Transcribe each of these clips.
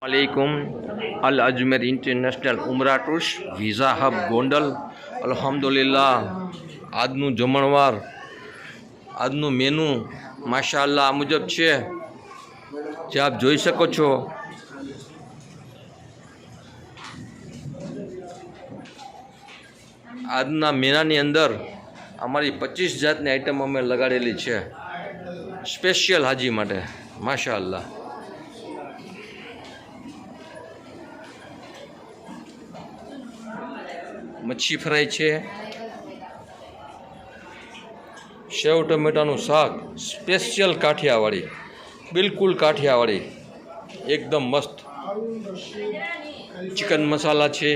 वालेकुम अल अजमेर इंटरनेशनल उमरा tours visa hub Gondal अल्हम्दुलिल्लाह આજનું જમણવાર આજનું મેનુ માશાઅલ્લાહ આ મુજબ છે જે આપ જોઈ શકો છો। આજના મેનાની અંદર અમારી 25 જાતની આઈટમ અમે લગાડેલી છે સ્પેશિયલ હાજી માટે માશાઅલ્લાહ। मच्छी फ्राई है, सेव टमेटानु शाक स्पेशियल काठियावाड़ी, बिल्कुल काठियावाड़ी एकदम मस्त। चिकन मसाला है,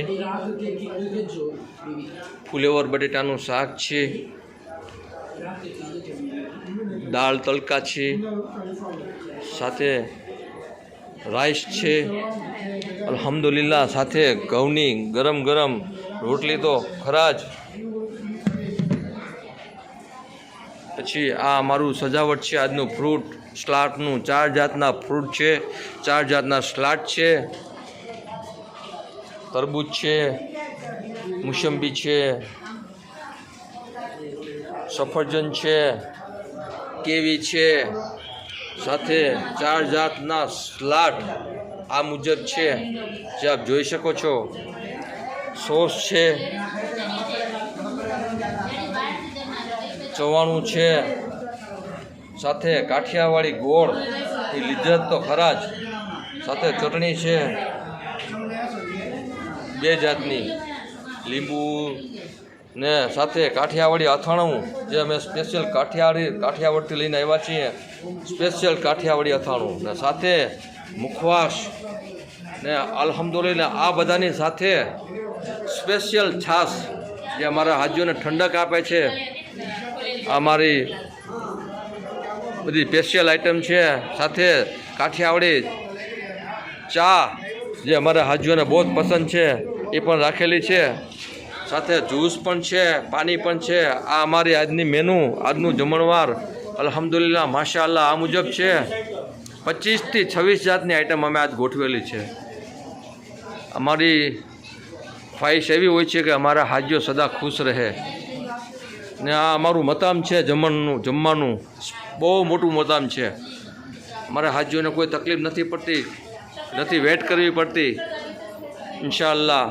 फुलेवर बटेटानु शाक है, दाल तड़का है, साथे राइस है अल्हम्दुलिल्लाह, साथे घऊनी गरम गरम रोटली तो खराज। पछी आ अमारू सजावट है आजनु फ्रूट स्लाटनु 4 जातना फ्रूट है, 4 जातना स्लाट है, तरबूज है, मुसम्बी है, सफरजन है, केवी है, साथे 4 जातना स्लाट आ मुजब है जे आप जोई शको छो। सॉस है, चवाणु है, साथे काठियावाड़ी गोड़ की लिज्जत तो खराज, साथे चटनी है 2 जातनी, लींबू ने साथे काठियावाड़ी अथाणु जे अमे स्पेशियल काठियावाड़ी लईने आव्या छीए, स्पेशियल काठियावाड़ी अथाणु ने साथे मुखवास ने अल्हम्दुलिल्लाह आ बधानी साथे स्पेशियल छाश जे अमारा हाजीओने ठंडक आपे छे। अमारी बधी स्पेशियल आइटम है, साथे काठियावाड़ी चा जे अमारा हाजीओने बहुत पसंद है ए पण राखेली है, साथे जूस पण है, पानी पण है। आ अमारी आजनी मेनू आजनु जमणवार अल्हम्दुलिल्लाह माशाअल्लाह आ मुजब है। 25 થી 26 जातनी आइटम अमे आज गोठवेली है। अमारी ख्वाहिश एवी होय छे कि अमारा हाजीओ सदा खुश रहे ने आ अमारू मताम है जमवानुं बहु मोटुं मताम है। अमारा हाजीओने कोई तकलीफ नहीं पड़ती, नहीं वेट करवी पड़ती। इंशाअल्लाह